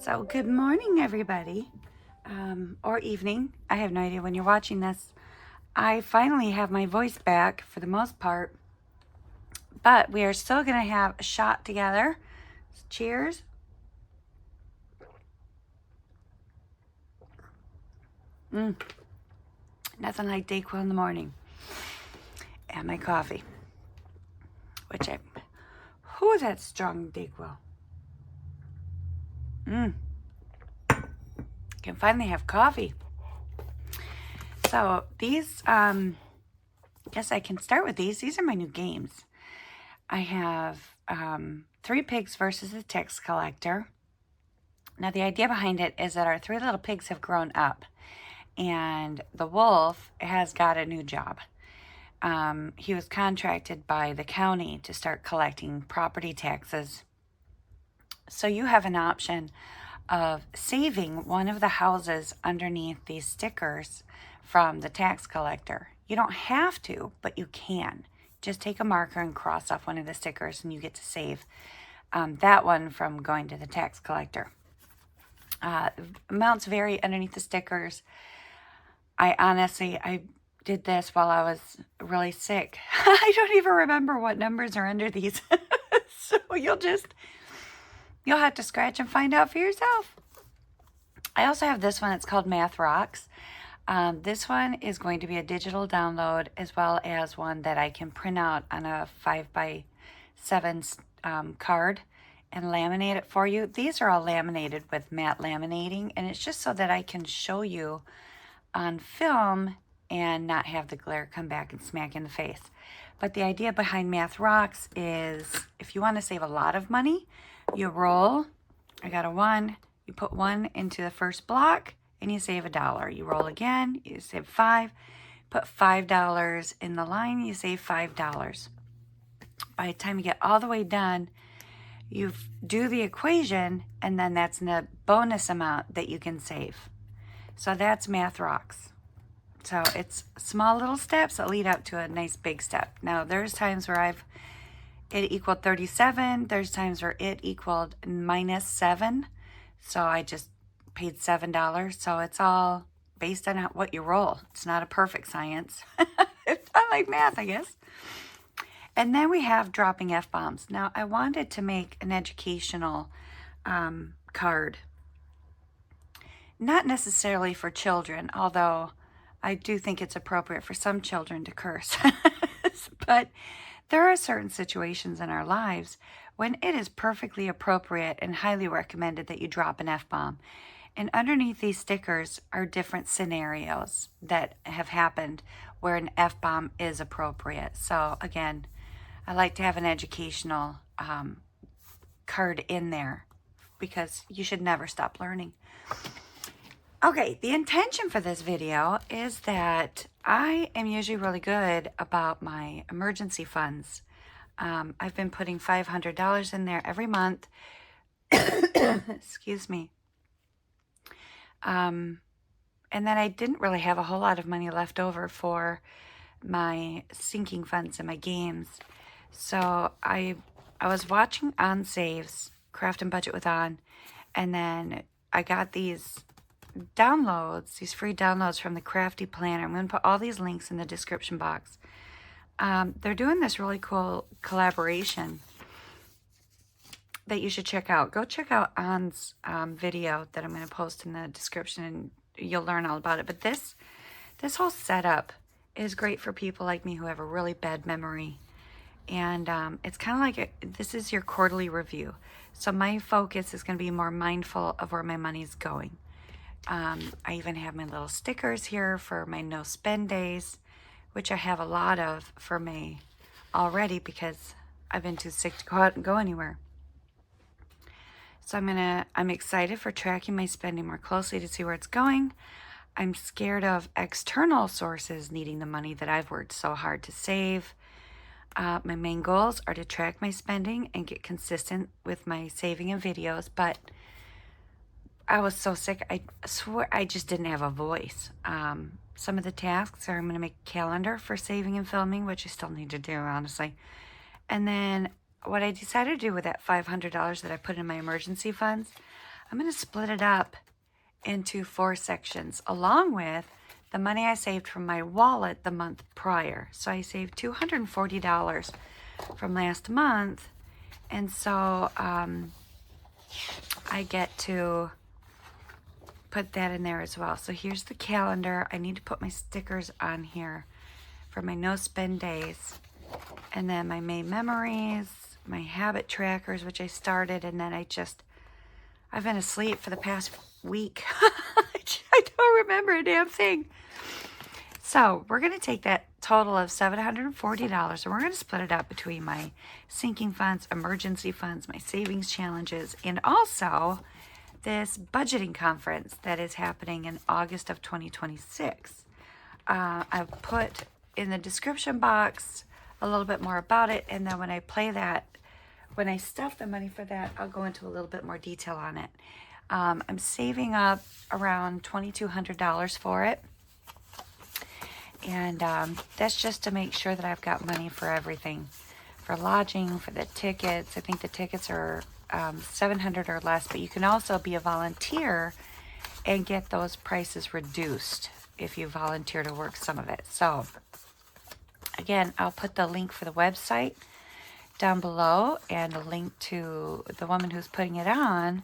So good morning, everybody, or evening. I have no idea when you're watching this. I finally have my voice back for the most part, but we are still going to have a shot together. Cheers. Nothing like Dayquil in the morning. And my coffee, who is that strong Dayquil? Can finally have coffee. So these, guess I can start with these. These are my new games. I have 3 pigs versus a tax collector. Now the idea behind it is that our 3 little pigs have grown up and the wolf has got a new job. He was contracted by the county to start collecting property taxes. So you have an option of saving one of the houses underneath these stickers from the tax collector. You don't have to, but you can. Just take a marker and cross off one of the stickers and you get to save that one from going to the tax collector. Amounts vary underneath the stickers. I did this while I was really sick. I don't even remember what numbers are under these. So you'll have to scratch and find out for yourself. I also have this one. It's called Math Rocks. This one is going to be a digital download as well as one that I can print out on a 5x7 card and laminate it for you. These are all laminated with matte laminating, and it's just so that I can show you on film and not have the glare come back and smack in the face. But the idea behind Math Rocks is if you want to save a lot of money, you roll. I got a 1. You put 1 into the first block and you save $1. You roll again, you save 5. Put $5 in the line, you save $5. By the time you get all the way done, you do the equation, and then that's the bonus amount that you can save. So that's Math Rocks. So it's small little steps that lead up to a nice big step. Now there's times where it equaled 37. There's times where it equaled -7. So I just paid $7. So it's all based on what you roll. It's not a perfect science. It's not like math, I guess. And then we have dropping F-bombs. Now I wanted to make an educational card. Not necessarily for children, although I do think it's appropriate for some children to curse. But there are certain situations in our lives when it is perfectly appropriate and highly recommended that you drop an F-bomb. And underneath these stickers are different scenarios that have happened where an F-bomb is appropriate. So again, I like to have an educational card in there because you should never stop learning. Okay, the intention for this video is that I am usually really good about my emergency funds. I've been putting $500 in there every month. Excuse me. And then I didn't really have a whole lot of money left over for my sinking funds and my games. So I was watching On Saves, Craft and Budget with On, and then I got these downloads, these free downloads from the Crafty Planner. I'm going to put all these links in the description box. They're doing this really cool collaboration that you should check out. Go check out On's video that I'm going to post in the description, and you'll learn all about it. But this whole setup is great for people like me who have a really bad memory. And it's kind of like this is your quarterly review. So my focus is going to be more mindful of where my money's going. I even have my little stickers here for my no spend days, which I have a lot of for May already because I've been too sick to go out and go anywhere. So I'm excited for tracking my spending more closely to see where it's going. I'm scared of external sources needing the money that I've worked so hard to save. My main goals are to track my spending and get consistent with my saving and videos, but I was so sick, I swear I just didn't have a voice. Some of the tasks are I'm going to make a calendar for saving and filming, which I still need to do, honestly. And then what I decided to do with that $500 that I put in my emergency funds, I'm going to split it up into 4 sections, along with the money I saved from my wallet the month prior. So I saved $240 from last month, and so I get to put that in there as well. So here's the calendar. I need to put my stickers on here for my no spend days, and then my May memories, my habit trackers, which I started, and then I've been asleep for the past week. I don't remember a damn thing. So we're going to take that total of $740 and we're going to split it up between my sinking funds, emergency funds, my savings challenges, and also this budgeting conference that is happening in August of 2026. I've put in the description box a little bit more about it, and then when I stuff the money for that, I'll go into a little bit more detail on it. I'm saving up around $2,200 for it. And that's just to make sure that I've got money for everything. For lodging, for the tickets. I think the tickets are $700 or less, but you can also be a volunteer and get those prices reduced if you volunteer to work some of it. So, again, I'll put the link for the website down below and a link to the woman who's putting it on.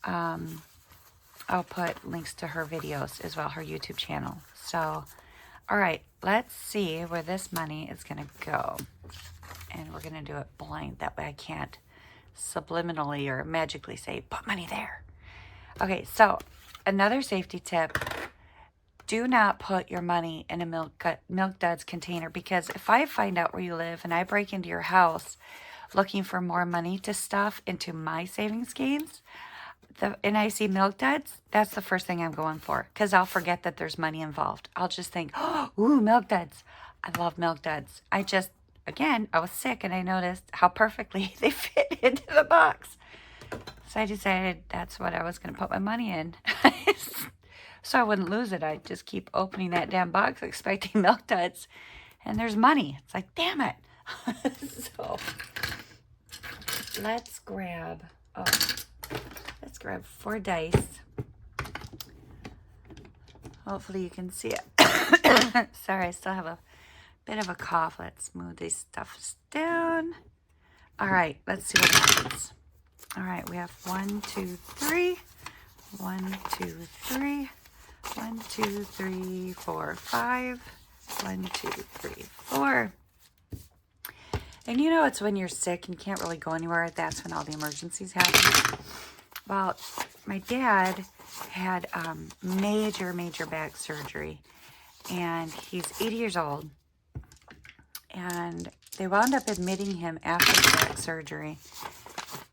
I'll put links to her videos as well, her YouTube channel. So, all right, let's see where this money is going to go. And we're going to do it blind. That way I can't subliminally or magically say, put money there. Okay, so another safety tip. Do not put your money in a Milk Duds container, because if I find out where you live and I break into your house looking for more money to stuff into my savings games, and I see Milk Duds, that's the first thing I'm going for, because I'll forget that there's money involved. I'll just think, oh, ooh, Milk Duds. I love Milk Duds. Again, I was sick and I noticed how perfectly they fit into the box. So I decided that's what I was going to put my money in. So I wouldn't lose it. I'd just keep opening that damn box expecting Milk Duds. And there's money. It's like, damn it. So let's grab 4 dice. Hopefully you can see it. Sorry, I still have a bit of a cough. Let's move these stuffs down. All right, let's see what happens. All right, we have 1, 2, 3. 1, 2, 3. 1, 2, 3, 4, 5. 1, 2, 3, 4. And you know, it's when you're sick and can't really go anywhere, that's when all the emergencies happen. Well, my dad had major back surgery, and he's 80 years old, and they wound up admitting him after the back surgery,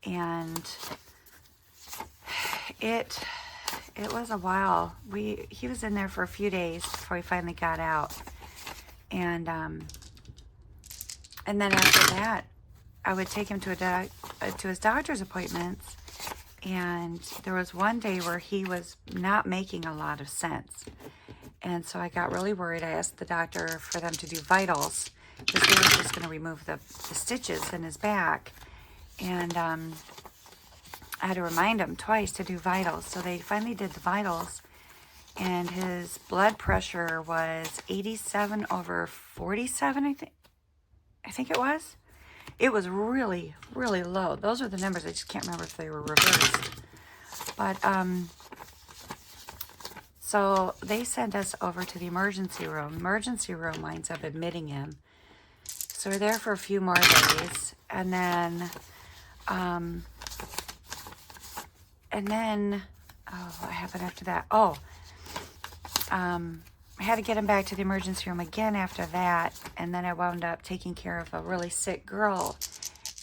and it was a while. He was in there for a few days before he finally got out, and then after that, I would take him to his doctor's appointments, and there was one day where he was not making a lot of sense, and so I got really worried. I asked the doctor for them to do vitals, because they were just going to remove the stitches in his back, and I had to remind him twice to do vitals. So they finally did the vitals, and his blood pressure was 87 over 47, I think it was. It was really low. Those are the numbers. I just can't remember if they were reversed. But so they sent us over to the emergency room. Emergency room winds up admitting him. So we're there for a few more days, and then what happened after that? I had to get him back to the emergency room again after that, and then I wound up taking care of a really sick girl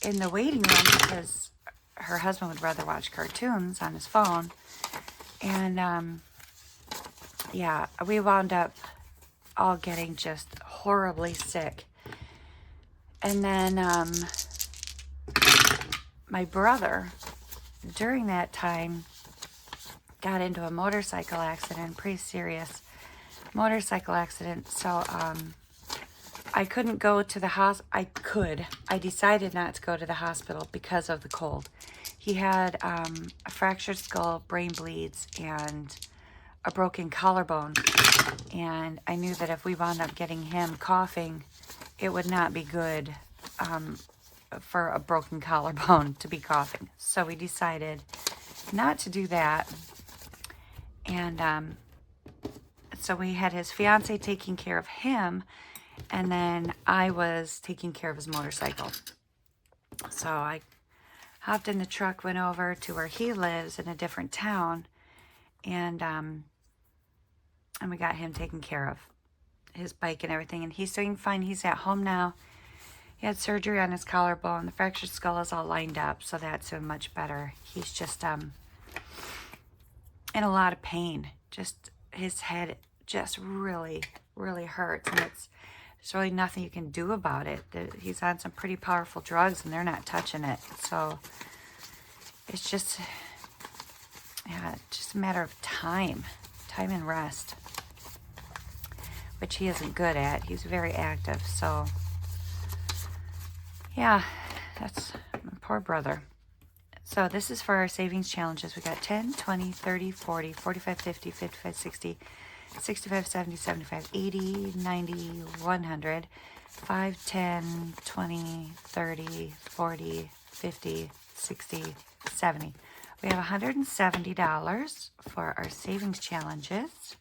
in the waiting room because her husband would rather watch cartoons on his phone. And yeah, we wound up all getting just horribly sick. And then my brother, during that time, got into a motorcycle accident, pretty serious motorcycle accident. So I couldn't go to the hospital. I decided not to go to the hospital because of the cold. he had a fractured skull, brain bleeds, and a broken collarbone. And I knew that if we wound up getting him coughing, it would not be good for a broken collarbone to be coughing. So we decided not to do that. And so we had his fiance taking care of him, and then I was taking care of his motorcycle. So I hopped in the truck, went over to where he lives in a different town, and we got him taken care of, his bike and everything. And he's doing fine. He's at home now. He had surgery on his collarbone. The fractured skull is all lined up, so that's doing much better. He's just in a lot of pain. Just his head just really, really hurts, and there's really nothing you can do about it. He's on some pretty powerful drugs, and they're not touching it. So it's just, yeah, just a matter of time and rest, which he isn't good at. He's very active, so yeah, that's my poor brother. So this is for our savings challenges. We got 10, 20, 30, 40, 45, 50, 55, 60, 65, 70, 75, 80, 90, 100, 5, 10, 20, 30, 40, 50, 60, 70. We have $170 for our savings challenges.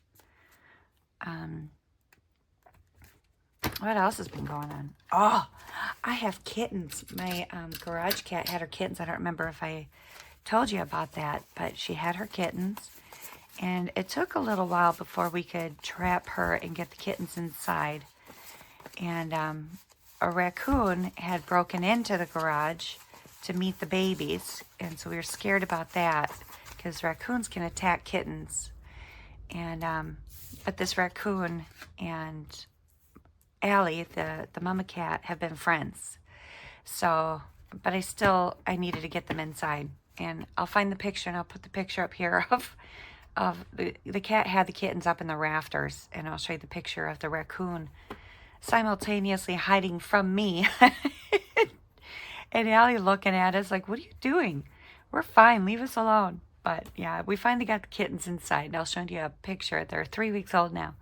What else has been going on? Oh, I have kittens. My garage cat had her kittens. I don't remember if I told you about that, but she had her kittens. And it took a little while before we could trap her and get the kittens inside. And a raccoon had broken into the garage to meet the babies. And so we were scared about that because raccoons can attack kittens. And but this raccoon and Allie, the mama cat, have been friends. So, but I needed to get them inside. And I'll find the picture, and I'll put the picture up here of the cat had the kittens up in the rafters, and I'll show you the picture of the raccoon simultaneously hiding from me. And Allie looking at us like, what are you doing? We're fine, leave us alone. But yeah, we finally got the kittens inside, and I'll show you a picture. They're 3 weeks old now.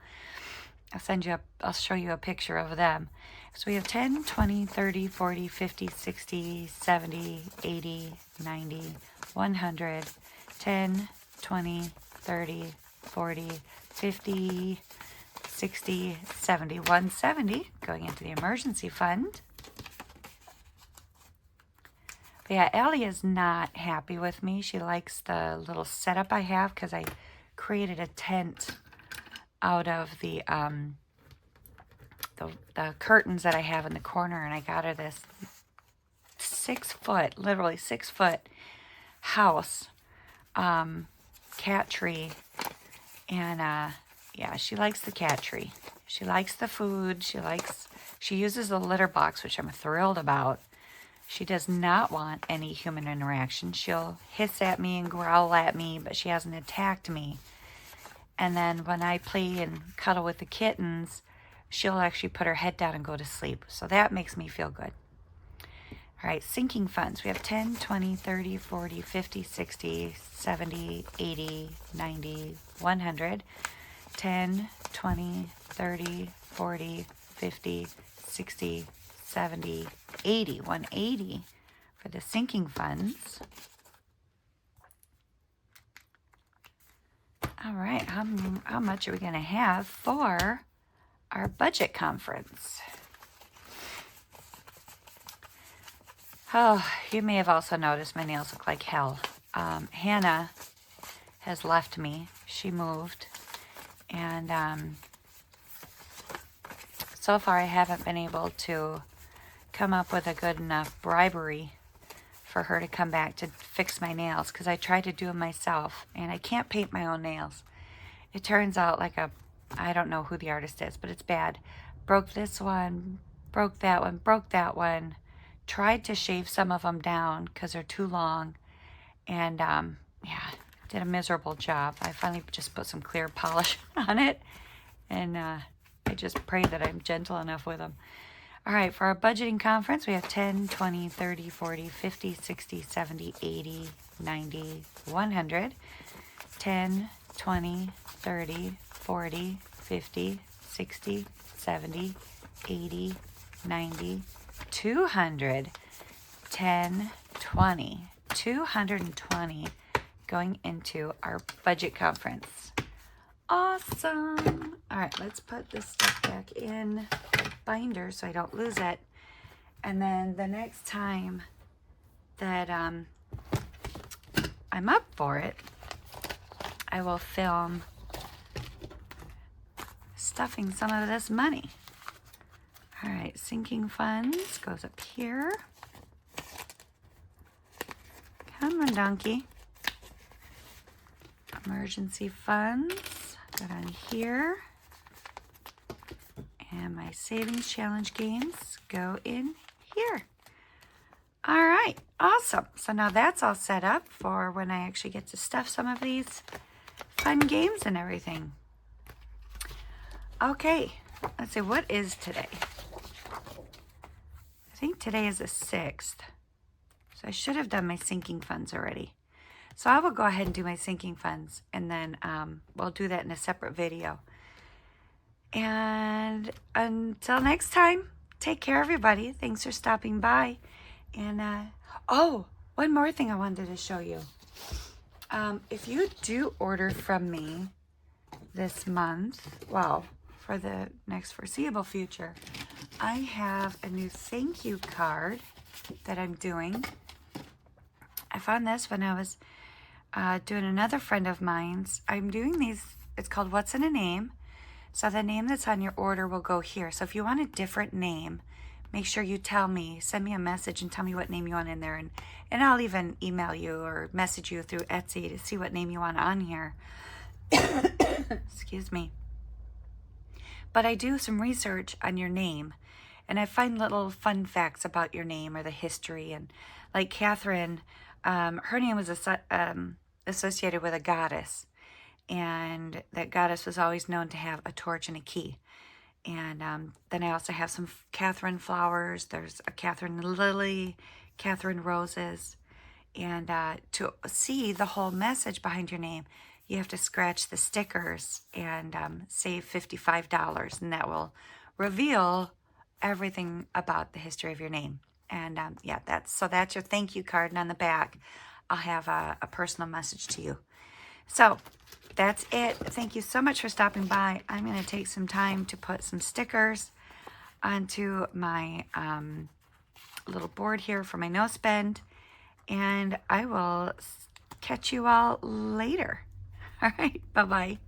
I'll show you a picture of them. So we have 10, 20, 30, 40, 50, 60, 70, 80, 90, 100, 10, 20, 30, 40, 50, 60, 70, 170 going into the emergency fund. But yeah, Allie is not happy with me. She likes the little setup I have because I created a tent out of the curtains that I have in the corner, and I got her this 6 foot, literally 6 foot house, cat tree, and yeah, she likes the cat tree. She likes the food. She uses the litter box, which I'm thrilled about. She does not want any human interaction. She'll hiss at me and growl at me, but she hasn't attacked me. And then when I play and cuddle with the kittens, she'll actually put her head down and go to sleep. So that makes me feel good. All right, sinking funds. We have 10, 20, 30, 40, 50, 60, 70, 80, 90, 100. 10, 20, 30, 40, 50, 60, 70, 80. 180 for the sinking funds. All right, how much are we going to have for our budget conference? Oh, you may have also noticed my nails look like hell. Hannah has left me. She moved. And so far I haven't been able to come up with a good enough bribery for her to come back to fix my nails, because I tried to do them myself, and I can't paint my own nails. It turns out like I don't know who the artist is, but it's bad. Broke this one, broke that one, broke that one. Tried to shave some of them down because they're too long, and yeah, did a miserable job. I finally just put some clear polish on it, and I just pray that I'm gentle enough with them. All right, for our budgeting conference, we have 10, 20, 30, 40, 50, 60, 70, 80, 90, 100. 10, 20, 30, 40, 50, 60, 70, 80, 90, 200. 10, 20, 220 going into our budget conference. Awesome. All right, let's put this stuff back in the binder so I don't lose it. And then the next time that I'm up for it, I will film stuffing some of this money. All right, sinking funds goes up here. Come on, donkey. Emergency funds go down here. And my savings challenge games go in here. All right, awesome. So now that's all set up for when I actually get to stuff some of these fun games and everything. Okay, let's see, what is today? I think today is the 6th. So I should have done my sinking funds already. So I will go ahead and do my sinking funds, and then we'll do that in a separate video. And until next time, take care, everybody. Thanks for stopping by. And, oh, one more thing I wanted to show you. If you do order from me this month, well, for the next foreseeable future, I have a new thank you card that I'm doing. I found this when I was doing another friend of mine's. I'm doing these, it's called What's in a Name. So the name that's on your order will go here. So if you want a different name, make sure you tell me, send me a message and tell me what name you want in there. And I'll even email you or message you through Etsy to see what name you want on here. Excuse me. But I do some research on your name, and I find little fun facts about your name or the history. And like Catherine, her name was associated with a goddess, and that goddess was always known to have a torch and a key. And then I also have some Catherine flowers. There's a Catherine lily, Catherine roses. And to see the whole message behind your name, you have to scratch the stickers and save $55, and that will reveal everything about the history of your name. And yeah, that's your thank you card, and on the back I'll have a personal message to you. So that's it. Thank you so much for stopping by. I'm going to take some time to put some stickers onto my little board here for my no spend, and I will catch you all later. All right, bye-bye.